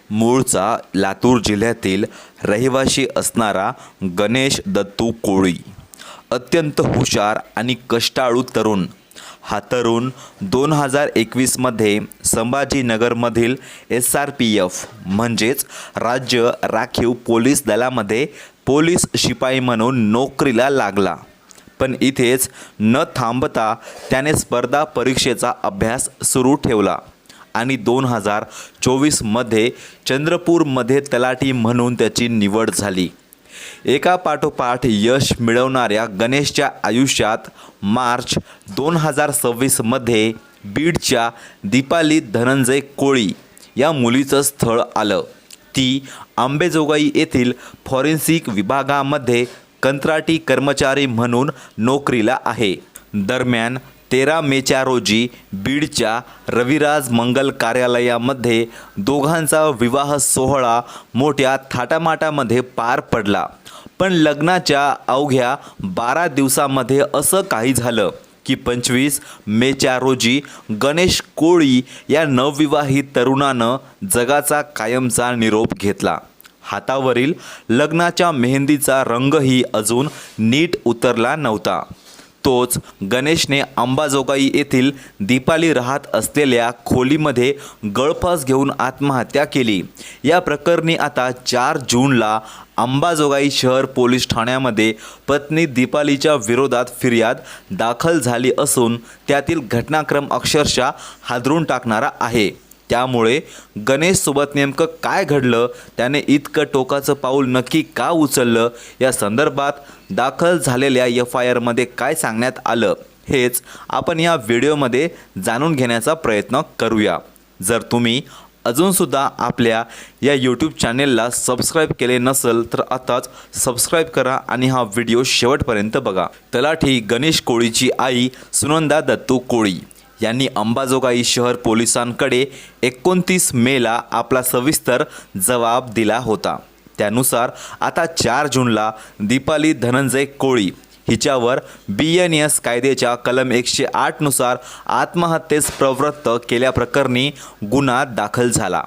मूळचा लातूर जिल्ह्यातील रहिवासी असणारा गणेश दत्तू कोळी अत्यंत हुशार आणि कष्टाळू तरुण. हा तरुण 2021मध्ये संभाजीनगरमधील SRPF म्हणजेच राज्य राखीव पोलीस दलामध्ये पोलीस शिपाई म्हणून नोकरीला लागला. पण इथेच न थांबता त्याने स्पर्धा परीक्षेचा अभ्यास सुरू ठेवला आणि 2024मध्ये चंद्रपूरमध्ये तलाठी म्हणून त्याची निवड झाली. एका पाठोपाठ यश मिळवणाऱ्या गणेशच्या आयुष्यात मार्च 2026मध्ये बीडच्या दीपाली धनंजय कोळी या मुलीचं स्थळ आलं. ती अंबेजोगाई येथील फॉरेन्सिक विभागामध्ये कंत्राटी कर्मचारी म्हणून नोकरीला आहे. दरम्यान 13 मेच्या रोजी बीडच्या रविराज मंगल कार्यालयामध्ये दोघांचा विवाह सोहळा मोठ्या थाटामाटामध्ये पार पडला. पण लग्नाच्या अवघ्या 12 दिवसामध्ये असं काही झालं की 25 मेच्या रोजी गणेश कोळी या नवविवाहित तरुणानं जगाचा कायमचा निरोप घेतला. हातावरील लग्नाच्या मेहंदीचा रंगही अजून नीट उतरला नव्हता. तोच गणेशने अंबाजोगाई येथील दीपाली राहत असलेल्या खोलीमध्ये गळफास घेऊन आत्महत्या केली. या प्रकरणी आता 4 जूनला अंबाजोगाई शहर पोलीस ठाण्यामध्ये पत्नी दीपालीच्या विरोधात फिर्याद दाखल झाली असून त्यातील घटनाक्रम अक्षरशः हादरून टाकणारा आहे. त्यामुळे गणेशसोबत नेमकं काय घडलं, त्याने इतकं टोकाचं पाऊल नक्की का उचललं, या संदर्भात दाखल झालेल्या FIRमध्ये काय सांगण्यात आलं हेच आपण या व्हिडिओमध्ये जाणून घेण्याचा प्रयत्न करूया. जर तुम्ही अजूनसुद्धा आपल्या या यूट्यूब चॅनेलला सबस्क्राईब केले नसेल तर आताच सबस्क्राईब करा आणि हा व्हिडिओ शेवटपर्यंत बघा. तलाठी गणेश कोळीची आई सुनंदा दत्तू कोळी यांनी अंबाजोगाई शहर पोलिसांकडे 29 मेला आपला सविस्तर जबाब दिला होता. त्यानुसार आता 4 जूनला दीपाली धनंजय कोळी हिच्यावर BNS कायद्याच्या कलम 108 नुसार आत्महत्येस प्रवृत्त केल्याप्रकरणी गुन्हा दाखल झाला.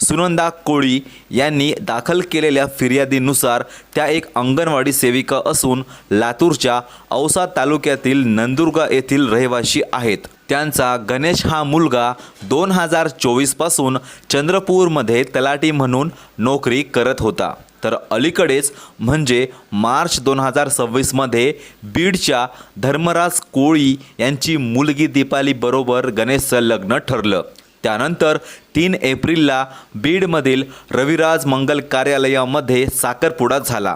सुनंदा कोळी यांनी दाखल केलेल्या फिर्यादीनुसार त्या एक अंगणवाडी सेविका असून लातूरच्या औसा तालुक्यातील नंदुर्गा येथील रहिवासी आहेत. त्यांचा गणेश हा मुलगा 2024 पासून चंद्रपूरमध्ये तलाठी म्हणून नोकरी करत होता. तर अलीकडेच म्हणजे मार्च 2026मध्ये बीडच्या धर्मराज कोळी यांची मुलगी दीपाली बरोबर गणेशचं लग्न ठरलं. त्यानंतर 3 एप्रिलला बीडमधील रविराज मंगल कार्यालयामध्ये साखरपुडा झाला.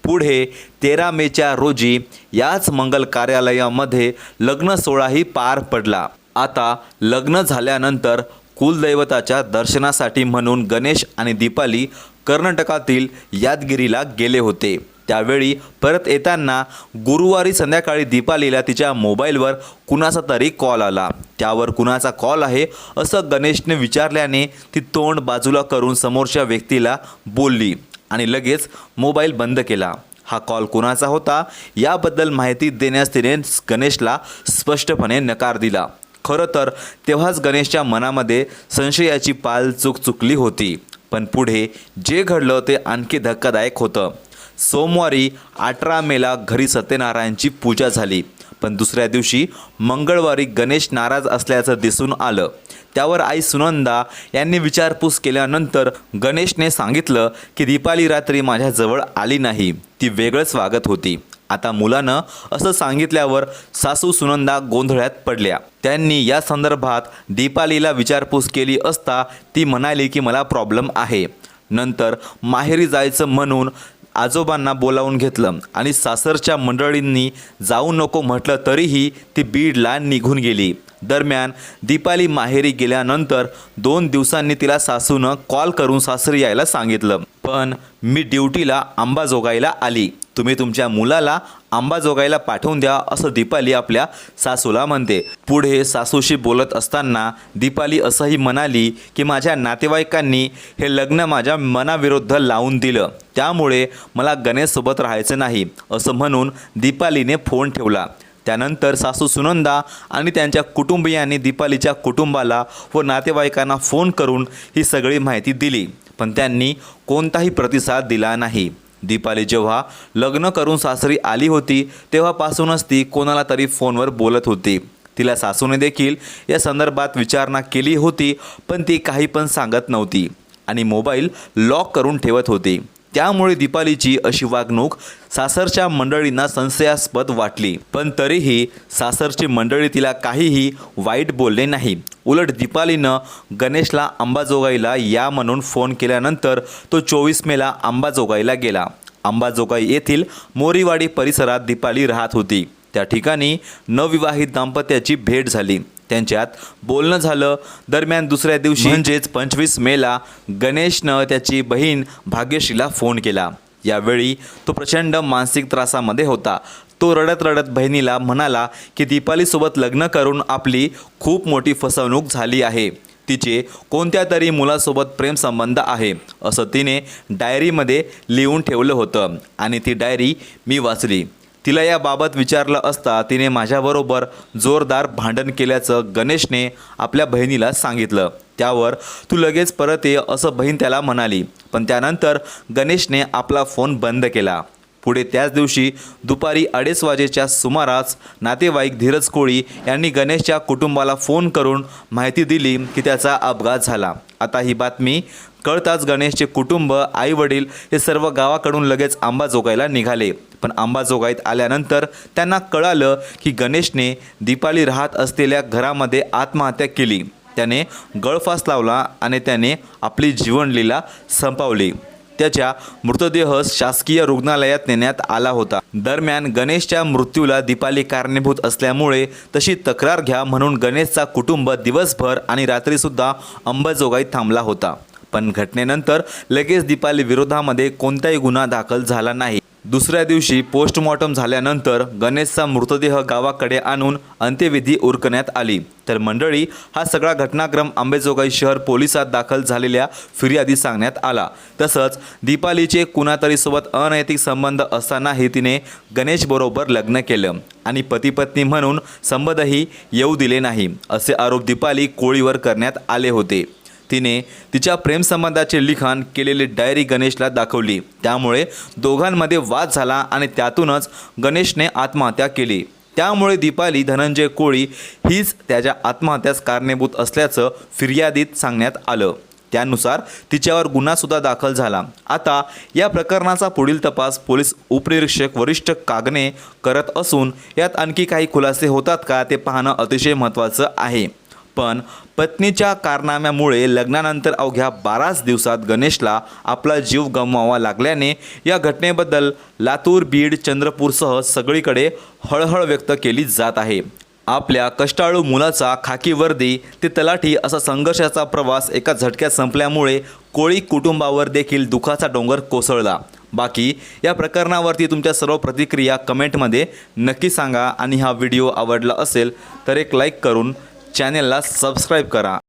पुढे 13 मेच्या रोजी याच मंगल कार्यालयामध्ये लग्न सोहळाही पार पडला. आता लग्न झाल्यानंतर कुलदैवताच्या दर्शनासाठी म्हणून गणेश आणि दीपाली कर्नाटकातील यादगिरीला गेले होते. त्यावेळी परत येताना गुरुवारी संध्याकाळी दीपालीला तिच्या मोबाईलवर कुणाचा तरी कॉल आला. त्यावर कुणाचा कॉल आहे असं गणेशने विचारल्याने ती तोंड बाजूला करून समोरच्या व्यक्तीला बोलली आणि लगेच मोबाईल बंद केला. हा कॉल कुणाचा होता याबद्दल माहिती देण्यास तिने गणेशला स्पष्टपणे नकार दिला. खरं तर तेव्हाच गणेशच्या मनामध्ये संशयाची पाल चुकली होती. पण पुढे जे घडलं ते आणखी धक्कादायक होतं. सोमवारी 18 मेला घरी सत्यनारायणची पूजा झाली. पण दुसऱ्या दिवशी मंगळवारी गणेश नाराज असल्याचं दिसून आलं. त्यावर आई सुनंदा यांनी विचारपूस केल्यानंतर गणेशने सांगितलं की दीपाली रात्री माझ्याजवळ आली नाही, ती वेगळंच वागत होती. आता मुलानं असं सांगितल्यावर सासू सुनंदा गोंधळात पडल्या. त्यांनी या संदर्भात दीपालीला विचारपूस केली असता ती म्हणाली की मला प्रॉब्लेम आहे. नंतर माहेरी जायचं म्हणून आजोबांना बोलावून घेतलं आणि सासरच्या मंडळींनी जाऊ नको म्हटलं तरीही ती बीडला निघून गेली. दरम्यान दीपाली माहेरी गेल्यानंतर 2 दिवसांनी तिला सासूनं कॉल करून सासरी यायला सांगितलं. पण मी ड्युटीला अंबाजोगाईला आली, तुम्ही तुमच्या मुलाला अंबाजोगाईला पाठवून द्या असं दीपाली आपल्या सासूला म्हणते. पुढे सासूशी बोलत असताना दीपाली असंही म्हणाली की माझ्या नातेवाईकांनी हे लग्न माझ्या मनाविरुद्ध लावून दिलं, त्यामुळे मला गणेशसोबत राहायचं नाही असं म्हणून दीपालीने फोन ठेवला. त्यानंतर सासू सुनंदा आणि त्यांच्या कुटुंबियांनी दीपालीच्या कुटुंबाला व नातेवाईकांना फोन करून ही सगळी माहिती दिली. पण त्यांनी कोणताही प्रतिसाद दिला नाही. दीपाली जेव्हा लग्न करून सासरी आली होती तेव्हापासूनच ती कोणाला तरी फोनवर बोलत होती. तिला सासूने देखील या संदर्भात विचारणा केली होती, पण ती काही पण सांगत नव्हती आणि मोबाईल लॉक करून ठेवत होती. त्यामुळे दीपालीची अशी वागणूक सासरच्या मंडळींना संशयास्पद वाटली. पण तरीही सासरची मंडळी तिला काहीही वाईट बोलले नाही. उलट दीपालीनं गणेशला अंबाजोगाईला या म्हणून फोन केल्यानंतर तो 24 मेला अंबाजोगाईला गेला. अंबाजोगाई येथील मोरीवाडी परिसरात दीपाली राहत होती. त्या ठिकाणी नवविवाहित दाम्पत्याची भेट झाली. त्यांच्यात बोलणं झालं. दरम्यान दुसऱ्या दिवशी म्हणजेच 25 मेला गणेशनं त्याची बहीण भाग्यश्रीला फोन केला. यावेळी तो प्रचंड मानसिक त्रासामध्ये होता. तो रडत रडत बहिणीला म्हणाला की दीपालीसोबत लग्न करून आपली खूप मोठी फसवणूक झाली आहे. तिचे कोणत्या तरी मुलासोबत प्रेमसंबंध आहे असं तिने डायरीमध्ये लिहून ठेवलं होतं आणि ती डायरी मी वाचली. तिला याबाबत विचारलं असता तिने माझ्याबरोबर जोरदार भांडण केल्याचं गणेशने आपल्या बहिणीला सांगितलं. त्यावर तू लगेच परत ये असं बहीण त्याला म्हणाली. पण त्यानंतर गणेशने आपला फोन बंद केला. पुढे त्याच दिवशी दुपारी 2:30 वाजेच्या सुमारास नातेवाईक धीरज कोळी यांनी गणेशच्या कुटुंबाला फोन करून माहिती दिली की त्याचा अपघात झाला. आता ही बातमी कळताच गणेशचे कुटुंब, आईवडील हे सर्व गावाकडून लगेच अंबाजोगाईला निघाले. पण अंबाजोगाईत आल्यानंतर त्यांना कळालं की गणेशने दीपाली राहत असलेल्या घरामध्ये आत्महत्या केली. त्याने गळफास लावला आणि त्याने आपली जीवनलीला संपवली. त्याचा मृतदेह शासकीय रुग्णालयात नेण्यात आला होता. दरम्यान गणेशच्या मृत्यूला दीपाली कारणीभूत असल्यामुळे तशी तक्रार घ्या म्हणून गणेशचा कुटुंब दिवसभर आणि रात्रीसुद्धा अंबाजोगाईत थांबला होता. पण घटनेनंतर लगेच दीपाली विरोधामध्ये कोणताही गुन्हा दाखल झाला नाही. दुसऱ्या दिवशी पोस्टमॉर्टम झाल्यानंतर गणेशचा मृतदेह गावाकडे आणून अंत्यविधी उरकण्यात आली. तर मंडळी हा सगळा घटनाक्रम अंबाजोगाई शहर पोलिसात दाखल झालेल्या फिर्यादी सांगण्यात आला. तसंच दीपालीचे कुणातरी सोबत अनैतिक संबंध असतानाही तिने गणेशबरोबर लग्न केलं आणि पती-पत्नी म्हणून संबंधही येऊ दिले नाही असे आरोप दीपाली कोळीवर करण्यात आले होते. तिने तिच्या प्रेमसंबंधाचे लिखाण केलेली डायरी गणेशला दाखवली. त्यामुळे दोघांमध्ये वाद झाला आणि त्यातूनच गणेशने आत्महत्या केली. त्यामुळे दीपाली धनंजय कोळी हीच त्याच्या आत्महत्यास कारणीभूत असल्याचं फिर्यादीत सांगण्यात आलं. त्यानुसार तिच्यावर गुन्हासुद्धा दाखल झाला. आता या प्रकरणाचा पुढील तपास पोलीस उपनिरीक्षक वरिष्ठ कागणे करत असून यात आणखी काही खुलासे होतात का ते पाहणं अतिशय महत्त्वाचं आहे. पण पत्नीच्या कारनाम्यामुळे लग्नानंतर अवघ्या 12 दिवसात गणेशला आपला जीव गमवावा लागल्याने या घटनेबद्दल लातूर, बीड, चंद्रपूरसह सगळीकडे हळहळ व्यक्त केली जात आहे. आपल्या कष्टाळू मुलाचा खाकी वर्दी ते तलाठी असा संघर्षाचा प्रवास एका झटक्यात संपल्यामुळे कोळी कुटुंबावर देखील दुःखाचा डोंगर कोसळला. बाकी या प्रकरणावरती तुमच्या सर्व प्रतिक्रिया कमेंटमध्ये नक्की सांगा आणि हा व्हिडिओ आवडला असेल तर एक लाईक करून चॅनेलला सबस्क्राईब करा.